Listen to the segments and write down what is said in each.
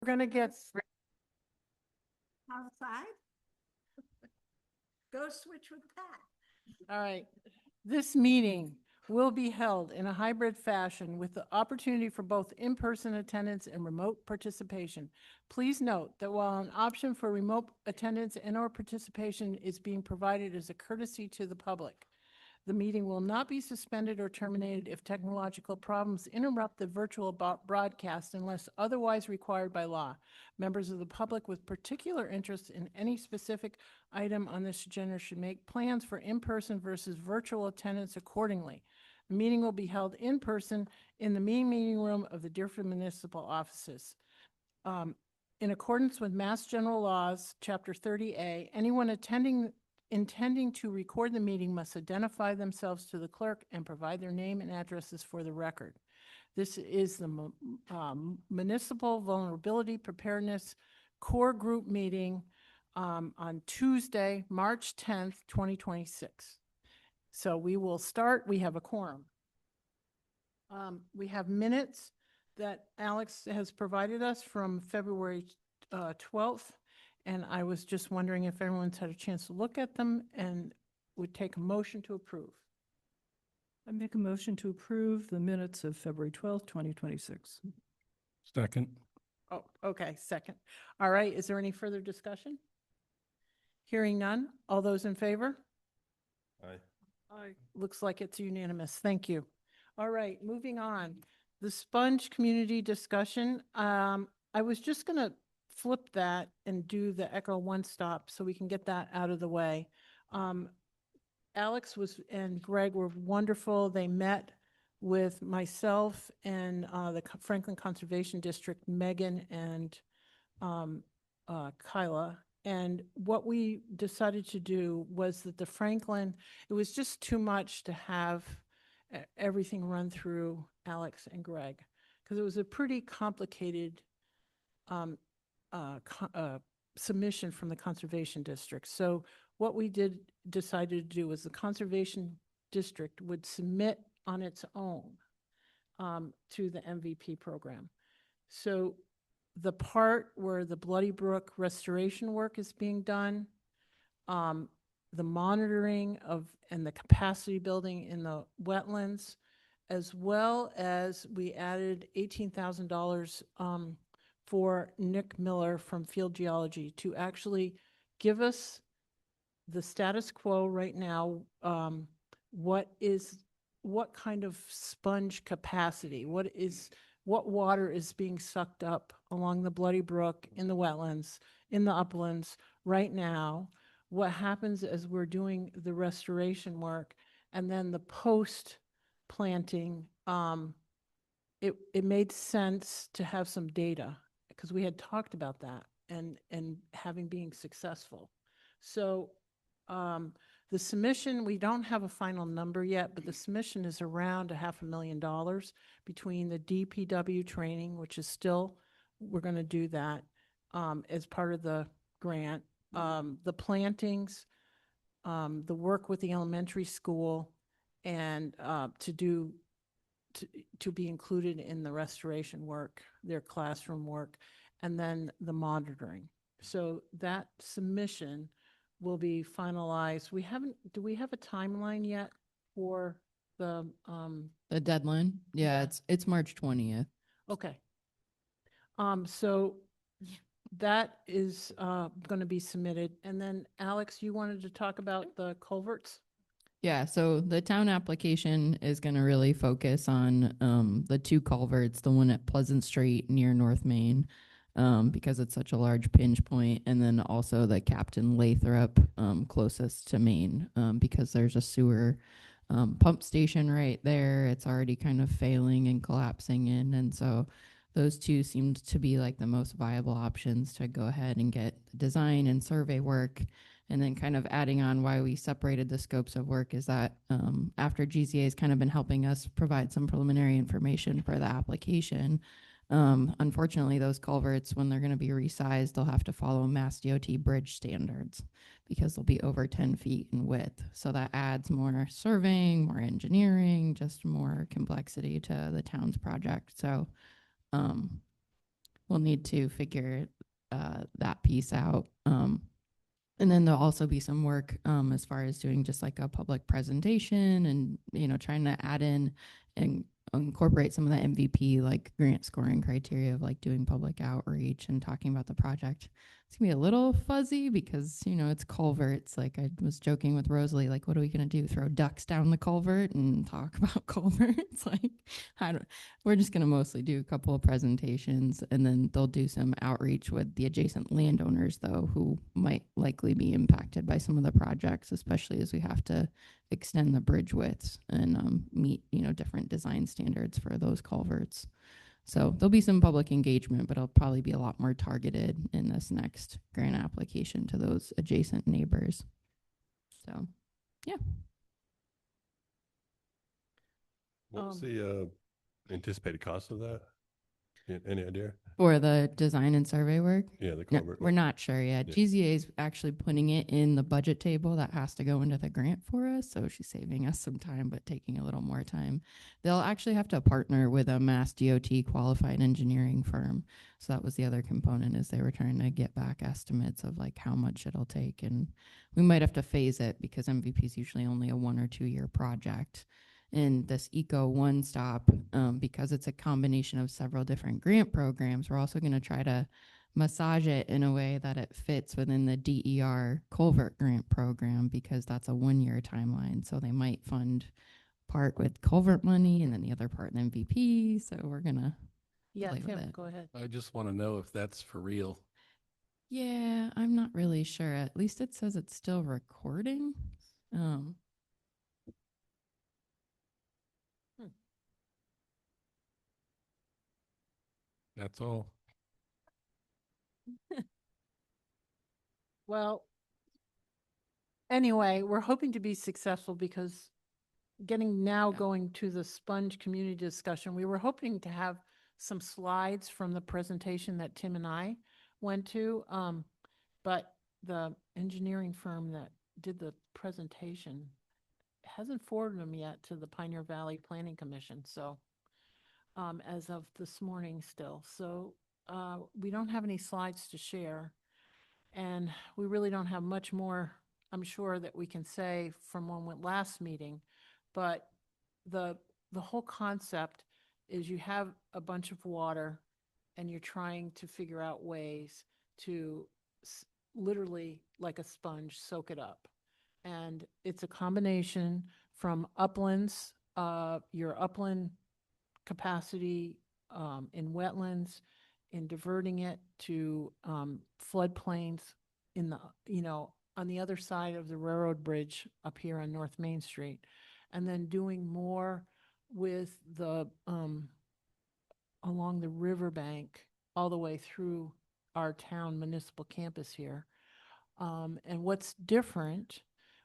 We're going to get, Outside? Go switch with Pat. all right. This meeting will be held in a hybrid fashion with the opportunity for both in-person attendance and remote participation. Please note that while an option for remote attendance and/or participation is being provided as a courtesy to the public, the meeting will not be suspended or terminated if technological problems interrupt the virtual broadcast unless otherwise required by law. Members of the public with particular interest in any specific item on this agenda should make plans for in-person versus virtual attendance accordingly. The meeting will be held in person in the meeting room of the Deerfield Municipal offices. In accordance with Mass General Laws, Chapter 30A, anyone intending to record the meeting must identify themselves to the clerk and provide their name and addresses for the record. This is the Municipal Vulnerability Preparedness Core Group meeting on Tuesday, March 10th, 2026. So we will start. We have a quorum. We have minutes that Alex has provided us from February 12th. And I was just wondering if everyone's had a chance to look at them and would take a motion to approve. I make a motion to approve the minutes of February 12th, 2026. Second. Oh, okay, second. All right, is there any further discussion? Hearing none, all those in favor? Aye. Aye. Looks like it's unanimous. Thank you. All right, moving on. The sponge community discussion. I was just going to flip that and do the Echo One Stop so we can get that out of the way. Alex and Greg were wonderful. They met with myself and the Franklin Conservation District, Megan and Kyla. And what we decided to do was that the Franklin, it was just too much to have everything run through Alex and Greg, because it was a pretty complicated submission from the Conservation District. So what we decided to do was the Conservation District would submit on its own to the MVP program. So the part where the Bloody Brook restoration work is being done, the monitoring of and the capacity building in the wetlands, as well as we added $18,000 for Nick Miller from Field Geology to actually give us the status quo right now. What kind of sponge capacity? What water is being sucked up along the Bloody Brook, in the wetlands, in the uplands right now? What happens as we're doing the restoration work, and then the post planting? It made sense to have some data because we had talked about that and having being successful. So the submission, we don't have a final number yet, but the submission is around $500,000 between the DPW training, which is still, we're going to do that as part of the grant, the plantings, the work with the elementary school, and to be included in the restoration work, their classroom work, and then the monitoring. So that submission will be finalized. Do we have a timeline yet for the deadline? Yeah, it's March 20th. Okay. So that is going to be submitted. And then Alex, you wanted to talk about the culverts? Yeah, so the town application is going to really focus on the two culverts, the one at Pleasant Street near North Main, because it's such a large pinch point, and then also the Captain Lathrop closest to Main, because there's a sewer pump station right there. It's already kind of failing and collapsing in, and so those two seemed to be like the most viable options to go ahead and get design and survey work. And then kind of adding on why we separated the scopes of work is that after GZA has kind of been helping us provide some preliminary information for the application, unfortunately, those culverts, when they're going to be resized, they'll have to follow Mass DOT bridge standards because they'll be over 10 feet in width. So that adds more surveying, more engineering, just more complexity to the town's project. So we'll need to figure that piece out. And then there'll also be some work as far as doing just like a public presentation and, trying to add in and incorporate some of the MVP like grant scoring criteria of like doing public outreach and talking about the project. It's gonna be a little fuzzy because, it's culverts. Like I was joking with Rosalie, like, what are we gonna do? Throw ducks down the culvert and talk about culverts? Like, we're just gonna mostly do a couple of presentations and then they'll do some outreach with the adjacent landowners though, who might likely be impacted by some of the projects, especially as we have to extend the bridge widths and meet, different design standards for those culverts. So there'll be some public engagement, but it'll probably be a lot more targeted in this next grant application to those adjacent neighbors. So, What was Um, the anticipated cost of that? Any idea? for the design and survey work, Yeah, the no, culvert. we're not sure yet. Yeah. GZA is actually putting it in the budget table that has to go into the grant for us. So she's saving us some time, but taking a little more time. They'll actually have to partner with a Mass DOT qualified engineering firm. So that was the other component, is they were trying to get back estimates of like how much it'll take. And we might have to phase it because MVP is usually only a 1 or 2 year project. And this Eco One Stop, because it's a combination of several different grant programs, we're also going to try to massage it in a way that it fits within the DER culvert grant program, because that's a 1 year timeline. So they might fund part with culvert money and then the other part in MVP. So we're going to, Yeah, play with Tim, it. go ahead. I just want to know if that's for real. yeah, I'm not really sure. At least it says it's still recording. Um, That's all. Well, anyway, we're hoping to be successful because going to the sponge community discussion, we were hoping to have some slides from the presentation that Tim and I went to. But the engineering firm that did the presentation hasn't forwarded them yet to the Pioneer Valley Planning Commission. So, as of this morning still. So, we don't have any slides to share. And we really don't have much more, I'm sure, that we can say from when we went last meeting. But the whole concept is you have a bunch of water and you're trying to figure out ways to literally, like a sponge, soak it up. And it's a combination from uplands, your upland capacity in wetlands, in diverting it to floodplains in the, on the other side of the railroad bridge up here on North Main Street. And then doing more with the, along the riverbank, all the way through our town municipal campus here. And what's different,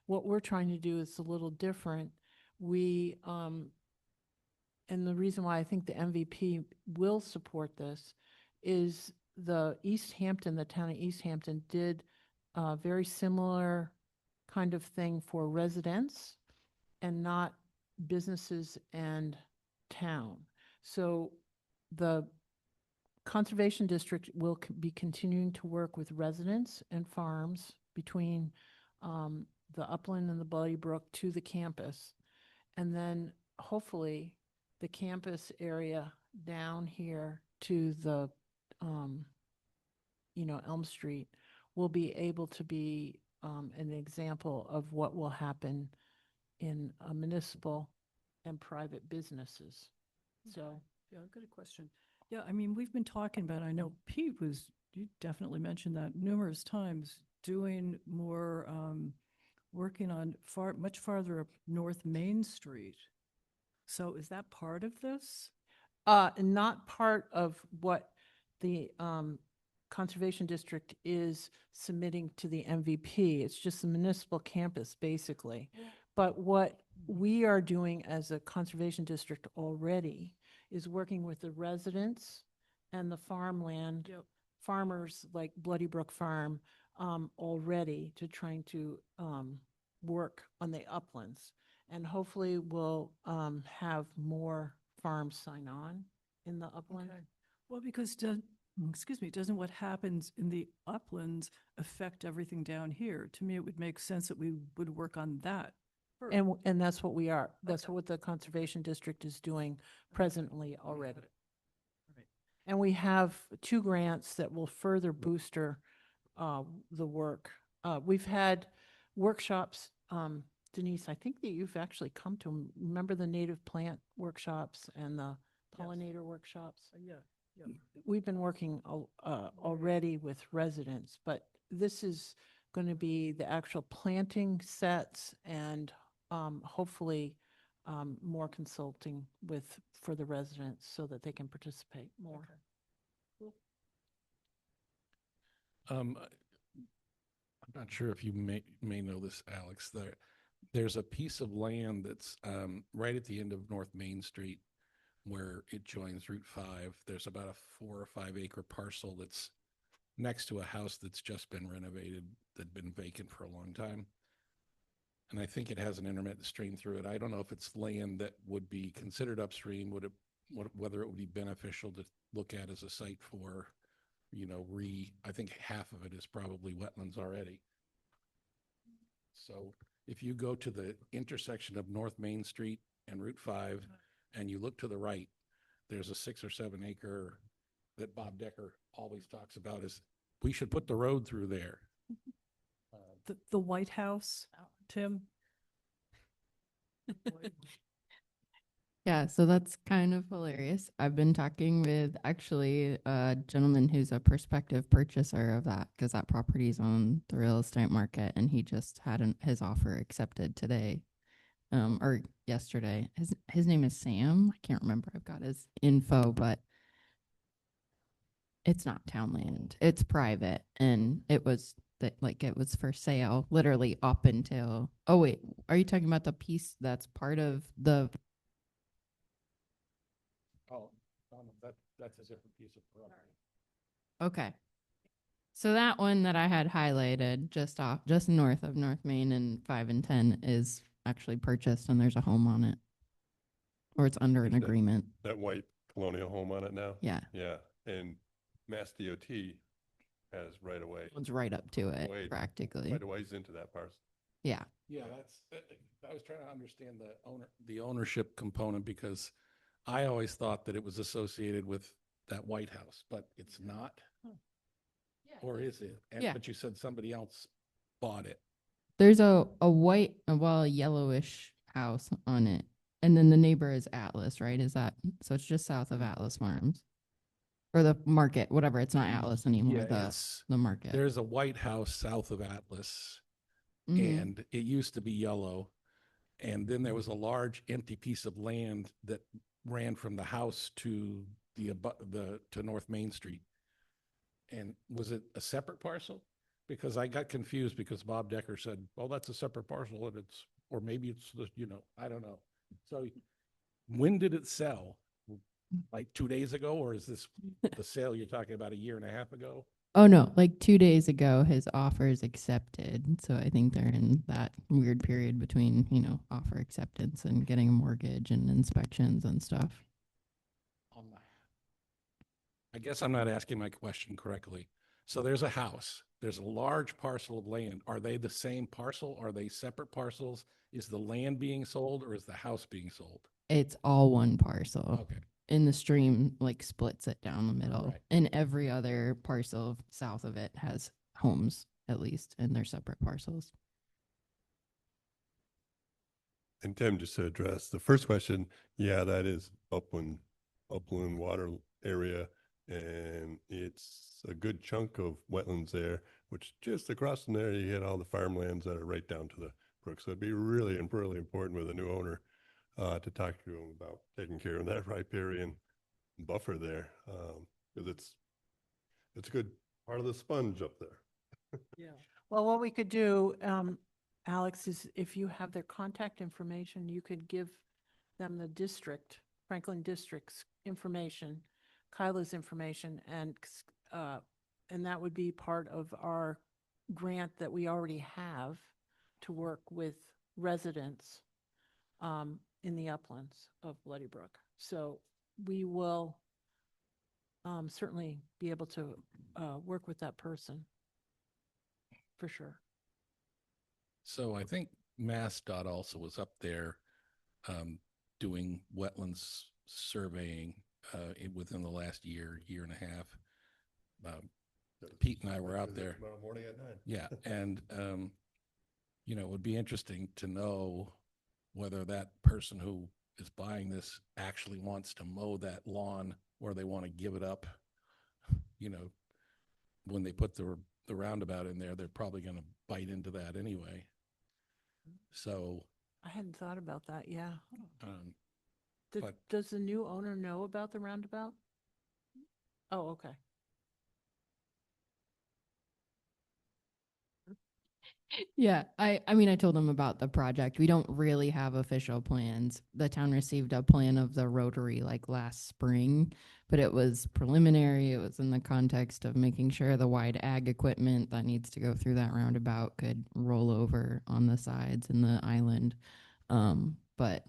what we're trying to do is a little different. We, and the reason why I think the MVP will support this is the town of East Hampton did a very similar kind of thing for residents and not businesses and town. So the Conservation District will be continuing to work with residents and farms between the upland and the Bloody Brook to the campus. And then hopefully the campus area down here to the, Elm Street will be able to be an example of what will happen in municipal and private businesses. So, Yeah, good question. Yeah, I mean, we've been talking about, I know Pete you definitely mentioned that numerous times, doing more, working on much farther up North Main Street. So is that part of this? not part of what the Conservation District is submitting to the MVP. It's just the municipal campus, basically. But what we are doing as a Conservation District already is working with the residents and the farmland, farmers like Bloody Brook Farm, already to trying to work on the uplands. And hopefully we'll have more farms sign on in the upland. Okay. Well, because excuse me, doesn't what happens in the uplands affect everything down here? To me, it would make sense that we would work on that first. And that's what we are. That's Okay. what the Conservation District is doing presently already. Right. And we have 2 grants that will further booster the work. We've had workshops, Denise, I think that you've actually come to 'em. Remember the native plant workshops and the pollinator workshops? Yeah, yeah. We've been working already with residents, but this is going to be the actual planting sets and hopefully more consulting for the residents so that they can participate more. I'm not sure if you may know this, Alex. There's a piece of land that's right at the end of North Main Street where it joins Route 5. There's about a 4 or 5 acre parcel that's next to a house that's just been renovated, that'd been vacant for a long time. And I think it has an intermittent stream through it. I don't know if it's land that would be considered upstream, whether it would be beneficial to look at as a site for, I think half of it is probably wetlands already. So if you go to the intersection of North Main Street and Route 5 and you look to the right, there's a 6 or 7 acre that Bob Decker always talks about is we should put the road through there. The White House, Tim? Yeah, so that's kind of hilarious. I've been talking with actually a gentleman who's a prospective purchaser of that because that property is on the real estate market and he just had his offer accepted today. Or yesterday. His name is Sam. I can't remember. I've got his info, but it's not town land. It's private and it was it was for sale literally up until, oh wait, are you talking about the piece that's part of the Oh, that's a different piece of property. Okay. So that one that I had highlighted just north of North Main and 5 and 10 is actually purchased and there's a home on it. Or it's under an Is that- agreement. That white colonial home on it now? Yeah. Yeah, and Mass DOT has right away, It's right up to it Wait. practically. right away into that parcel. Yeah. Yeah, I was trying to understand the ownership component because I always thought that it was associated with that White House, but it's not. Or is it? Yeah. But you said somebody else bought it. There's a white, a yellowish house on it. And then the neighbor is Atlas, right? So it's just south of Atlas Farms. Or the market, whatever. It's not Atlas anymore. Yeah, The market. there's a White House south of Atlas, Mhm. and it used to be yellow. And then there was a large empty piece of land that ran from the house to to North Main Street. And was it a separate parcel? Because I got confused because Bob Decker said, well, that's a separate parcel and or maybe it's I don't know. So when did it sell? Like 2 days ago, or is this the sale you're talking about a year and a half ago? Oh no, like 2 days ago, his offer is accepted. So I think they're in that weird period between, offer acceptance and getting a mortgage and inspections and stuff. I guess I'm not asking my question correctly. So there's a house, there's a large parcel of land. Are they the same parcel? Are they separate parcels? Is the land being sold or is the house being sold? It's all one parcel. Okay. And the stream splits it down the middle. Right. And every other parcel south of it has homes at least, and they're separate parcels. And Tim, just to address the first question, yeah, that is upland water area. And it's a good chunk of wetlands there, which just across from there, you get all the farmlands that are right down to the brook. So it'd be really important with a new owner to talk to them about taking care of that riparian buffer there. Because it's a good part of the sponge up there. Yeah. Well, what we could do, Alex, is if you have their contact information, you could give them the Franklin District's information, Kyla's information, and that would be part of our grant that we already have to work with residents in the uplands of Bloody Brook. So we will certainly be able to work with that person. For sure. So I think MassDOT also was up there doing wetlands surveying within the last year, year and a half. Pete and I were out there. Tomorrow morning at 9. Yeah, and it would be interesting to know whether that person who is buying this actually wants to mow that lawn or they want to give it up. When they put the roundabout in there, they're probably going to bite into that anyway. So, I hadn't thought about that, yeah. but- Does the new owner know about the roundabout? Oh, okay. Yeah, I mean, I told them about the project. We don't really have official plans. The town received a plan of the rotary like last spring, but it was preliminary. It was in the context of making sure the wide ag equipment that needs to go through that roundabout could roll over on the sides and the island. But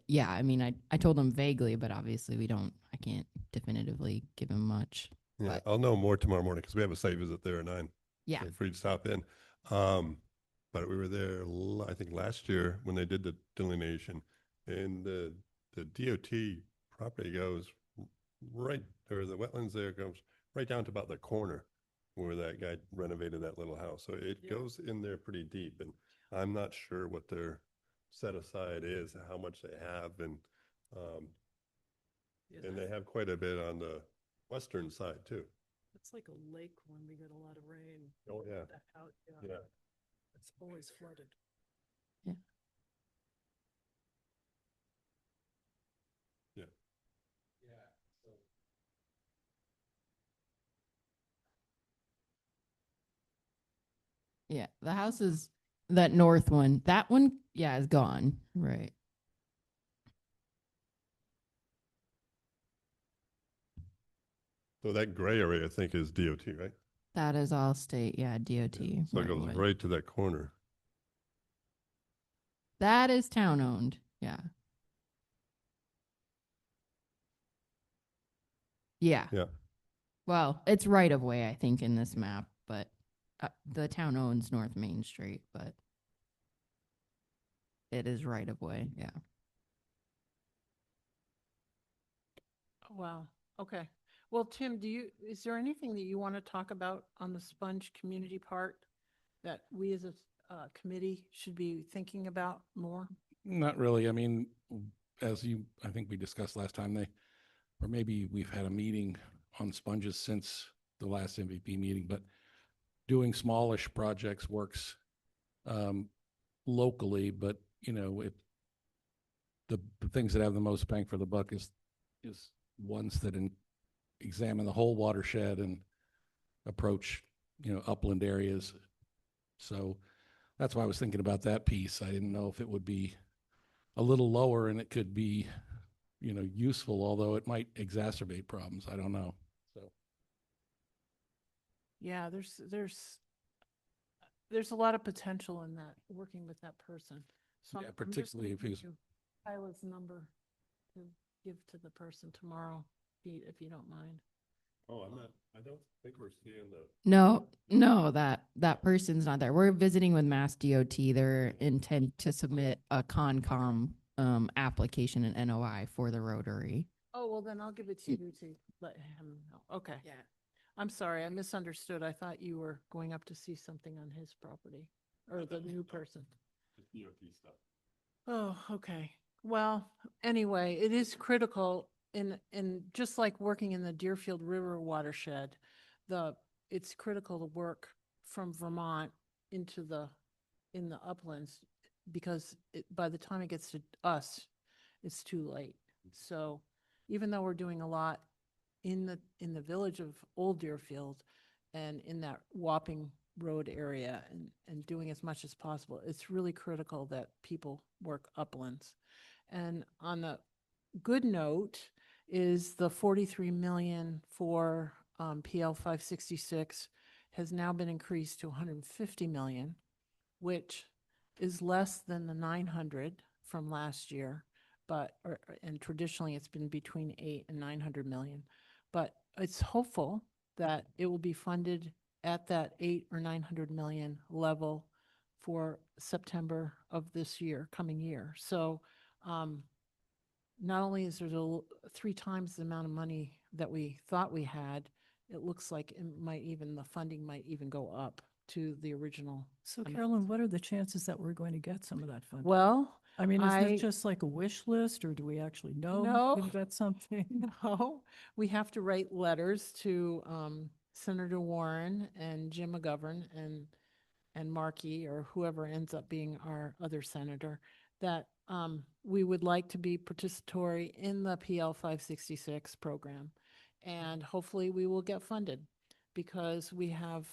yeah, I mean, I told them vaguely, but obviously I can't definitively give them much. Yeah, But- I'll know more tomorrow morning because we have a site visit there at 9. Yeah. So free to stop in. But we were there, I think last year when they did the delineation, and the DOT property goes right, or the wetlands there goes right down to about the corner where that guy renovated that little house. So it Yeah. goes in there pretty deep, and I'm not sure what their set aside is, how much they have, and they have quite a bit on the western side too. It's like a lake when we get a lot of rain. Oh, yeah. That out, Yeah. It's always flooded. Yeah, the house is that north one. That one, yeah, is gone. Right. So that gray area, I think, is DOT, right? That is all state, yeah, DOT. Yeah. So it goes right-of-way. right to that corner. That is town owned. Yeah. Yeah. Yeah. Well, it's right of way, I think, in this map, but the town owns North Main Street, but it is right of way. Yeah. Wow, okay. Well, Tim, is there anything that you want to talk about on the sponge community part that we as a committee should be thinking about more? Not really. I mean, I think we discussed last time, or maybe we've had a meeting on sponges since the last MVP meeting, but doing smallish projects works locally, but the things that have the most bang for the buck is ones that examine the whole watershed and approach, upland areas. So that's why I was thinking about that piece. I didn't know if it would be a little lower and it could be, useful, although it might exacerbate problems. I don't know. So Yeah, there's a lot of potential in that, working with that person. So Yeah, I'm just particularly gonna if he was- give you Kyla's number to give to the person tomorrow, Pete, if you don't mind. Oh, I don't think we're seeing the. No, that person's not there. We're visiting with Mass DOT. Their intent to submit a Concom application and NOI for the Rotary. Oh, well, then I'll give it to you to let him know. Okay. Yeah. I'm sorry, I misunderstood. I thought you were going up to see something on his property or the new person. DOT stuff. Oh, okay. Well, anyway, it is critical in just like working in the Deerfield River watershed, it's critical to work from Vermont in the uplands because by the time it gets to us, it's too late. So even though we're doing a lot in the village of Old Deerfield and in that Wapping Road area and doing as much as possible, it's really critical that people work uplands. And on the good note is the 43 million for PL 566 has now been increased to 150 million, which is less than the 900 from last year, and traditionally it's been between 8 and 900 million. But it's hopeful that it will be funded at that 8 or 900 million level for September of this year, coming year. So, not only is there 3 times the amount of money that we thought we had, it looks like the funding might even go up to the original. So amount. Carolyn, what are the chances that we're going to get some of that funding? Well, I mean, is I- this just like a wish list, or do we actually know No. we've got something? no, we have to write letters to Senator Warren and Jim McGovern and Markey, or whoever ends up being our other senator, that we would like to be participatory in the PL 566 program. And hopefully we will get funded, because we have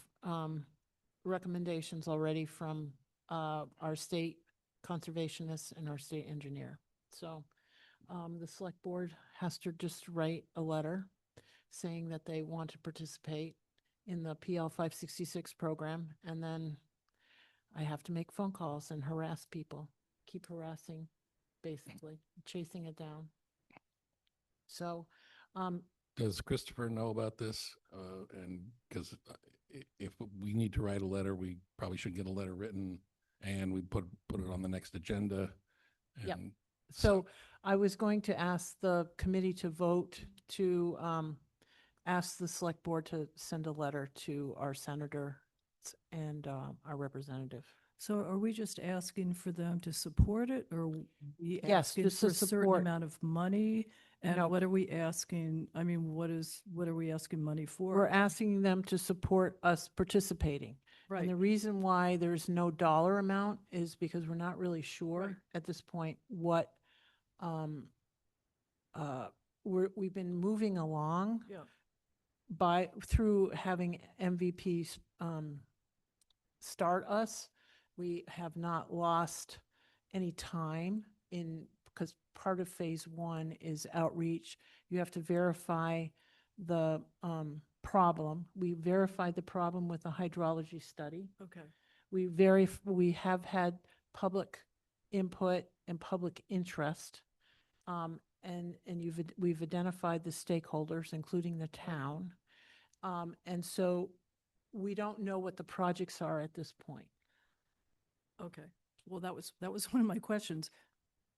recommendations already from our state conservationist and our state engineer. So the select board has to just write a letter saying that they want to participate in the PL 566 program, and then I have to make phone calls and harass people, keep harassing, basically, chasing it down. So, Does Christopher know about this? And because if we need to write a letter, we probably should get a letter written and we put it on the next agenda. Yep. And so I was going to ask the committee to vote to ask the select board to send a letter to our senator and our representative. So are we just asking for them to support it, or we Yes, asking just for to a certain support. amount of money? And No. what are we asking? I mean, what are we asking money for? We're asking them to support us participating. Right. And the reason why there's no dollar amount is because we're not really sure Right. at this point what we've been moving along Yeah. through having MVPs start us. We have not lost any time because part of phase 1 is outreach. You have to verify the problem. We verified the problem with a hydrology study. Okay. We have had public input and public interest, and we've identified the stakeholders, including the town, and so we don't know what the projects are at this point. Okay. Well, that was one of my questions.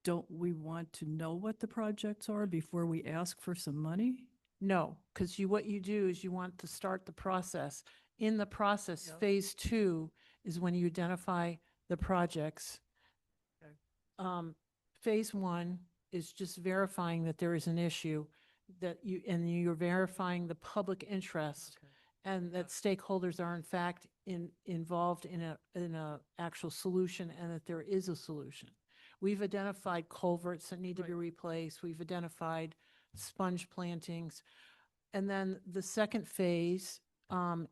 Don't we want to know what the projects are before we ask for some money? No, because what you do is you want to start the process. In the process, Yeah. phase 2 is when you identify the projects. Okay. Phase 1 is just verifying that there is an issue, and you're verifying the public interest, Okay. and that stakeholders are in fact involved in a actual solution, and that there is a solution. We've identified culverts that need to be Right. replaced. We've identified sponge plantings. And then the second phase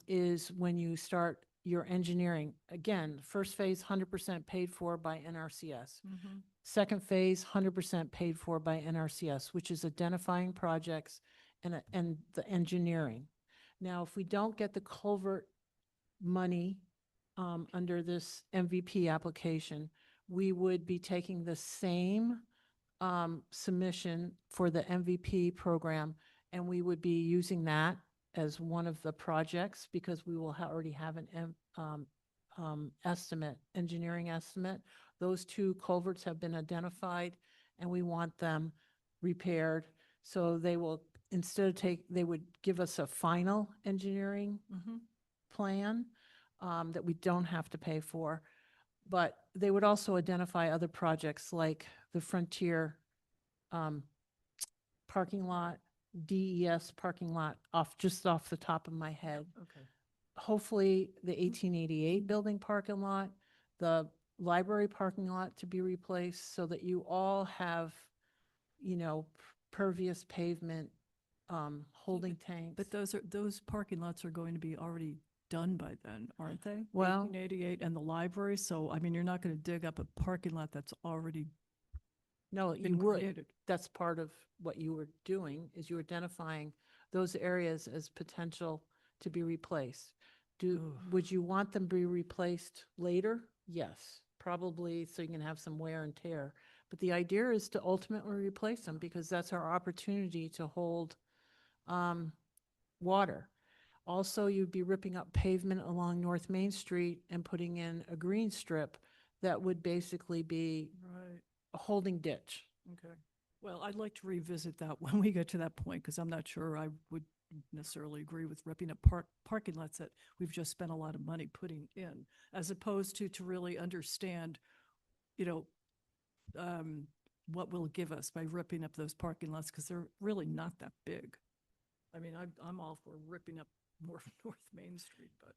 is when you start your engineering. Again, first phase, 100% paid for by NRCS. Mm-hmm. Second phase, 100% paid for by NRCS, which is identifying projects and the engineering. Now, if we don't get the culvert money under this MVP application, we would be taking the same submission for the MVP program, and we would be using that as one of the projects, because we will already have an engineering estimate. Those 2 culverts have been identified, and we want them repaired. So they will, they would give us a final engineering Mm-hmm. plan that we don't have to pay for. But they would also identify other projects like the Frontier parking lot, DES parking lot, just off the top of my head. Okay. Hopefully, the 1888 building parking lot, the library parking lot to be replaced, so that you all have, pervious pavement, holding tanks. But those parking lots are going to be already done by then, aren't they? Well- 1888 and the library. So, I mean, you're not going to dig up a parking lot that's already No, you been would. created. That's part of what you were doing, is you were identifying those areas as potential to be replaced. Would you want them to be replaced later? Yes, probably, so you can have some wear and tear. But the idea is to ultimately replace them, because that's our opportunity to hold water. Also, you'd be ripping up pavement along North Main Street and putting in a green strip that would basically be Right, a holding ditch. okay. Well, I'd like to revisit that when we get to that point, because I'm not sure I would necessarily agree with ripping up parking lots that we've just spent a lot of money putting in, as opposed to really understand, you know, what will give us by ripping up those parking lots, because they're really not that big. I mean, I'm all for ripping up more North Main Street, but.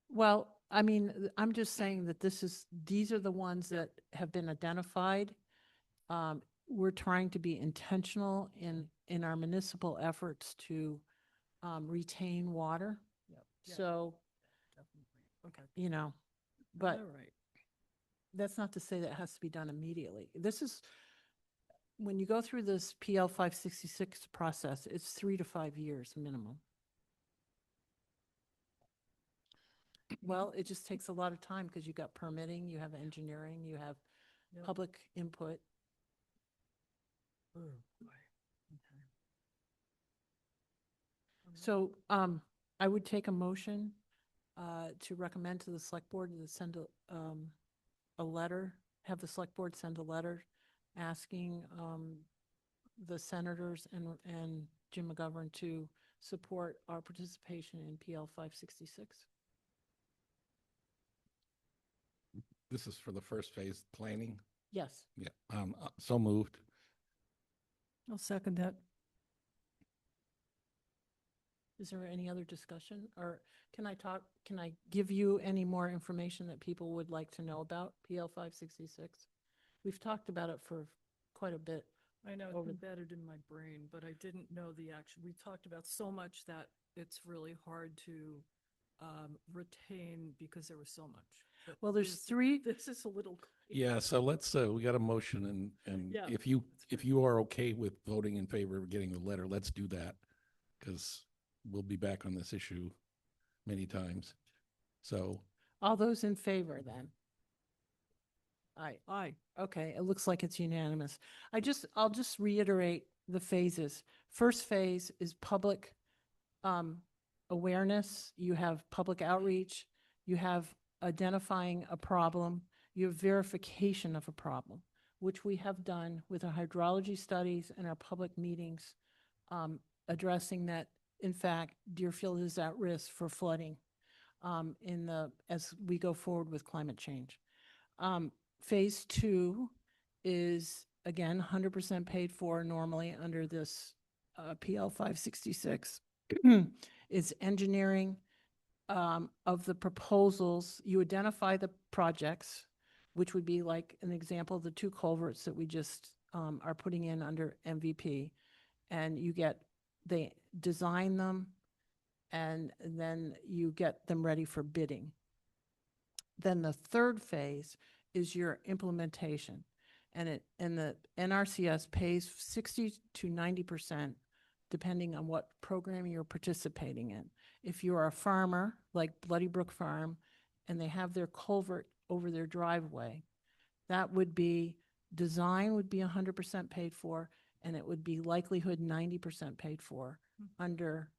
Well, I mean, I'm just saying that these are the ones that have been identified. We're trying to be intentional in our municipal efforts to retain water. Yep. So, Okay. you know, but All right. that's not to say that it has to be done immediately. This is, when you go through this PL 566 process, it's 3 to 5 years minimum. Well, it just takes a lot of time because you got permitting, you have engineering, you have Yep. public input. Oh, boy. Okay. So, I would take a motion, to recommend to the select board to send a letter, have the select board send a letter asking, the senators and Jim McGovern to support our participation in PL 566. This is for the first phase planning. Yes. Yeah. So moved. I'll second that. Is there any other discussion, or can I give you any more information that people would like to know about PL 566? We've talked about it for quite a bit. I know it's Over- embedded in my brain, but I didn't know the action. We talked about so much that it's really hard to retain because there was so much. But Well, there's this- 3, This is a little. Yeah, so let's, we got a motion and Yeah, if you, that's if you are okay with voting in favor of getting the letter, let's do that. Because we'll be back on this issue many times. So, all those in favor then? Aye. Aye. Okay, it looks like it's unanimous. I'll just reiterate the phases. First phase is public awareness, you have public outreach, you have identifying a problem, you have verification of a problem, which we have done with our hydrology studies and our public meetings, addressing that, in fact, Deerfield is at risk for flooding as we go forward with climate change. Phase 2 is, again, 100% paid for normally under this PL 566. It's engineering of the proposals. You identify the projects, which would be like an example of the 2 culverts that we just are putting in under MVP. And they design them, and then you get them ready for bidding. Then the third phase is your implementation. And the NRCS pays 60 to 90%, depending on what program you're participating in. If you're a farmer, like Bloody Brook Farm, and they have their culvert over their driveway, design would be 100% paid for, and it would be likelihood 90% paid for under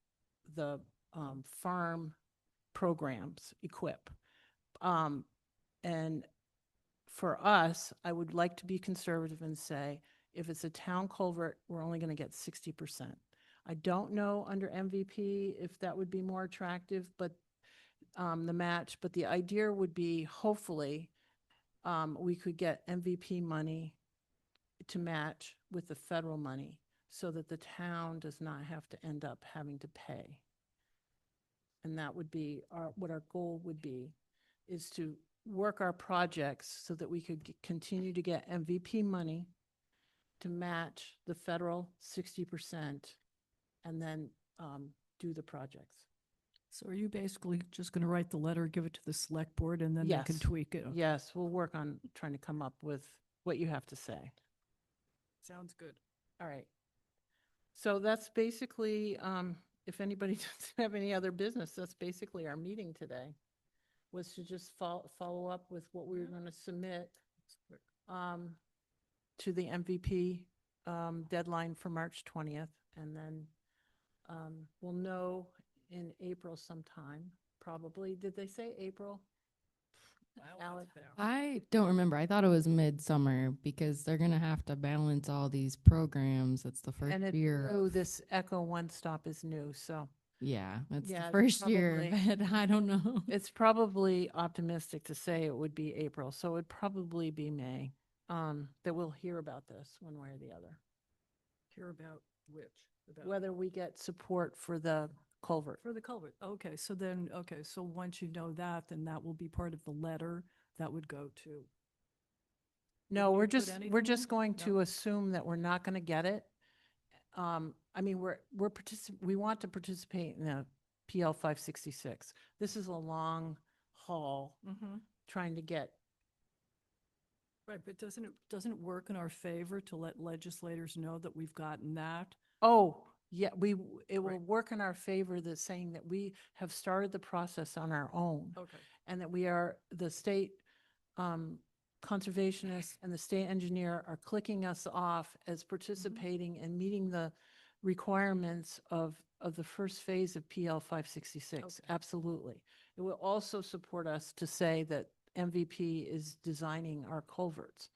the farm programs, EQIP. And for us, I would like to be conservative and say, if it's a town culvert, we're only going to get 60%. I don't know under MVP if that would be more attractive, but the match, but the idea would be, hopefully, we could get MVP money to match with the federal money so that the town does not have to end up having to pay. And that would be what our goal would be, is to work our projects so that we could continue to get MVP money to match the federal 60% and then do the projects. So are you basically just going to write the letter, give it to the select board, and then they can Yes. tweak it? Yes, we'll work on trying to come up with what you have to say. Sounds good. All right. So that's basically, if anybody doesn't have any other business, that's basically our meeting today, was to just follow up with what we were going to submit to the MVP deadline for March 20th. And then we'll know in April sometime, probably. Did they say April? Alex? I don't remember. I thought it was midsummer because they're gonna have to balance all these programs. It's the first And year. oh, of- this Echo One Stop is new, so Yeah, it's Yeah, the it's first year of probably- it. I don't know. it's probably optimistic to say it would be April, so it would probably be May. That we'll hear about this one way or the other. Hear about which? About Whether we get support for the culvert. For the culvert. Okay, so then, okay, so once you know that, then that will be part of the letter that would go to. No, we we're put just, we're anything just in? going No? to assume that we're not going to get it. I mean, we want to participate in the PL 566. This is a long haul Mm-hmm. trying to get, Right, but doesn't it work in our favor to let legislators know that we've gotten that? oh, yeah, it will Right. work in our favor that saying that we have started the process on our own. Okay. And that the state conservationists and the state engineer are clicking us off as participating and meeting the requirements of the first phase of PL 566. Okay. Absolutely. It will also support us to say that MVP is designing our culverts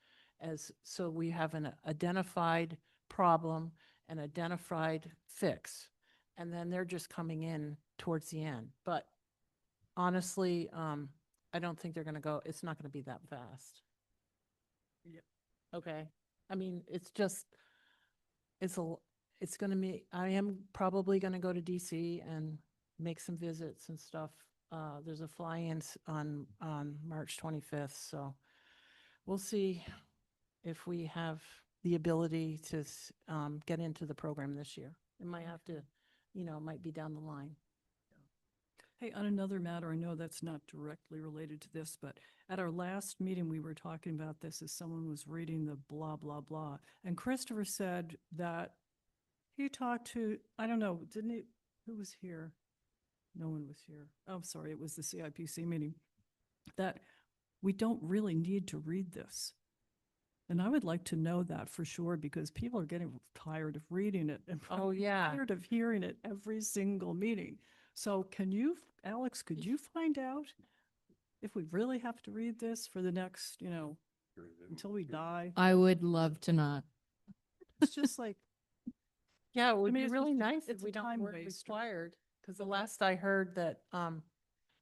so we have an identified problem, an identified fix, and then they're just coming in towards the end. But honestly, I don't think they're gonna go, it's not gonna be that fast. Yep. Okay, I mean, it's gonna be, I am probably gonna go to DC and make some visits and stuff. There's a fly-in on March 25th, so we'll see if we have the ability to get into the program this year. It might have to, it might be down the line. Hey, on another matter, I know that's not directly related to this, but at our last meeting, we were talking about this as someone was reading the blah, blah, blah. And Christopher said that he talked to, I don't know, didn't he, who was here? No one was here. Oh, sorry, it was the CIPC meeting. That we don't really need to read this. And I would like to know that for sure because people are getting tired of reading it and Oh, probably yeah. tired of hearing it every single meeting. So can you, Alex, could you find out if we really have to read this for the next, until we die? I would love to not. It's just like, Yeah, it would mean, be it's really just a- nice if it's a we don't time work waster. required, because the last I heard that,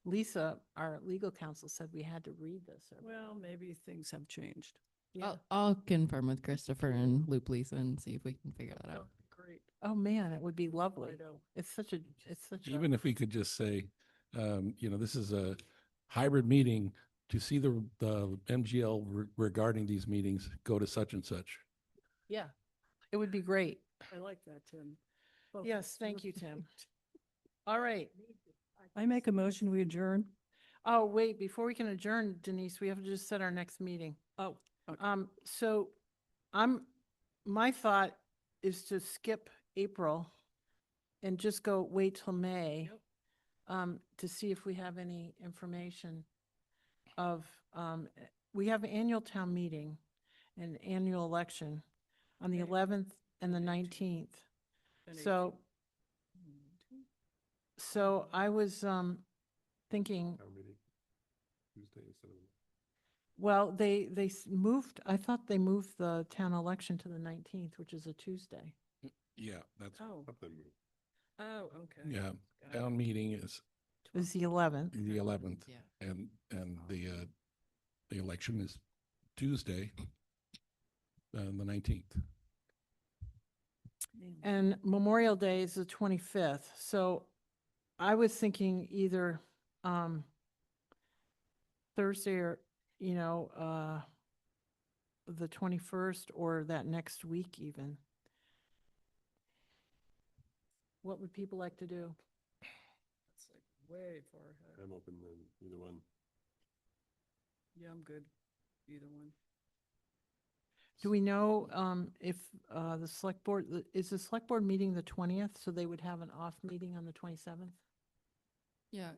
Lisa, our legal counsel, said we had to read this. well, maybe things have changed. Yeah. I'll confirm with Christopher and loop Lisa and see if we can figure that out. Great. Oh, man, it would be lovely. Righto. It's such a. Even if we could just say, this is a hybrid meeting, to see the MGL regarding these meetings, go to such and such. Yeah, it would be great. I like that, Tim. Well, Yes, thank you, Tim. All right. I make a motion, we adjourn. Oh, wait, before we can adjourn, Denise, we have to just set our next meeting. Oh, okay. So my thought is to skip April and just wait till May. To see if we have any information we have annual town meeting and annual election on the May 11th and the and 19th. And So, I was, thinking, Town meeting, Tuesday instead of. well, they moved, I thought they moved the town election to the 19th, which is a Tuesday. Yeah, that's, Oh, Up then move. oh, okay. yeah, Got it. town meeting is It was the 11th. the 11th. Yeah. And the election is Tuesday, the 19th. And Memorial Day is the 25th. So I was thinking either Thursday or, the 21st or that next week even. What would people like to do? It's like way far ahead. I'm open then, either one. Yeah, I'm good. Either one. Do we know if the select board, is the select board meeting the 20th? So they would have an off meeting on the 27th? Yeah.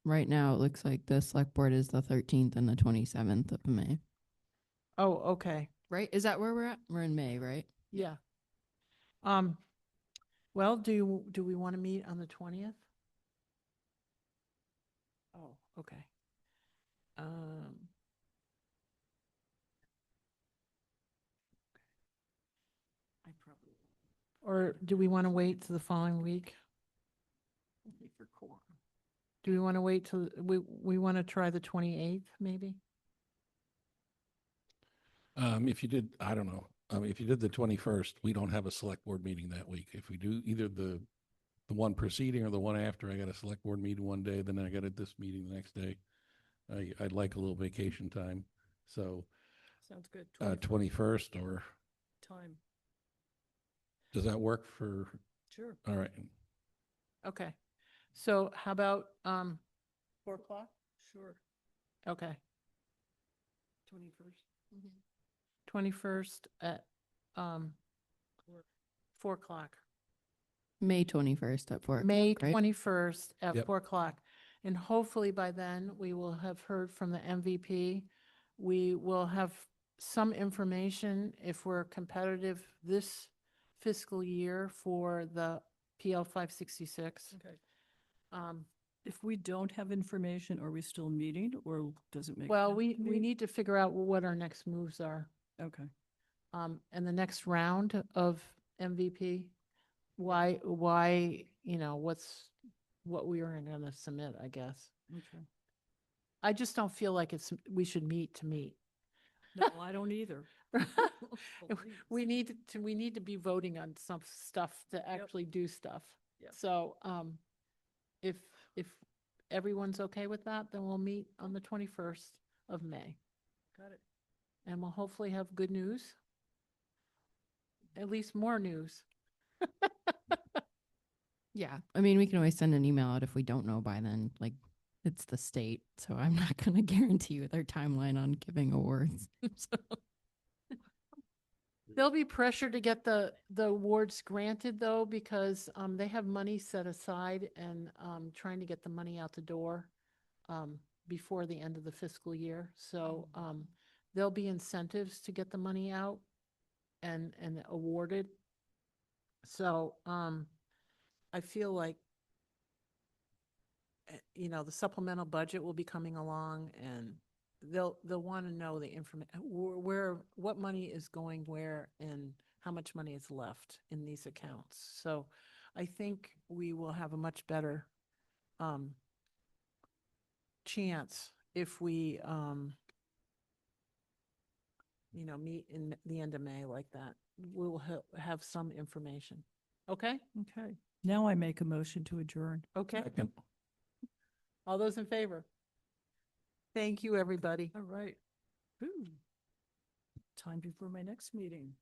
Right now, it looks like the select board is the 13th and the 27th of May. Oh, okay. Right? Is that where we're at? We're in May, right? Yeah. Well, do we want to meet on the 20th? Oh, okay. I probably Or do we want to wait to the following week? only for quorum. Do we want to wait till, we want to try the 28th, maybe? If you did, I don't know, if you did the 21st, we don't have a select board meeting that week. If we do either the one preceding or the one after, I got a select board meeting one day, then I got this meeting the next day. I'd like a little vacation time. So, Sounds good. 21st, or Time. does that work for, Sure. all right. Okay. So how about, 4 o'clock? Sure. Okay. 21st. 21st at, 4 o'clock. May 21st at 4 o'clock, May right? 21st at Yep. 4 o'clock. And hopefully by then, we will have heard from the MVP. We will have some information if we're competitive this fiscal year for the PL 566. Okay. Um, If we don't have information, are we still meeting or does it make? Well, sense we to meet? need to figure out what our next moves are. Okay. And the next round of MVP, why, what we are going to submit, I guess. Okay. I just don't feel like we should meet to meet. No, I don't either. We need to be voting on some stuff to actually do stuff. Yep. So, if everyone's okay with that, then we'll meet on the 21st of May. Got it. And we'll hopefully have good news. At least more news. Yeah, I mean, we can always send an email out if we don't know by then, like, it's the state, so I'm not gonna guarantee you their timeline on giving awards. So, There'll be pressure to get the awards granted though, because they have money set aside and trying to get the money out the door before the end of the fiscal year. So there'll be incentives to get the money out and awarded. So I feel like the supplemental budget will be coming along and they'll want to know the information, what money is going where and how much money is left in these accounts. So I think we will have a much better chance if we meet in the end of May like that. We'll have some information. Okay? Okay. Now I make a motion to adjourn. Okay. Second. All those in favor? Thank you, everybody. All right. Ooh. Time before my next meeting.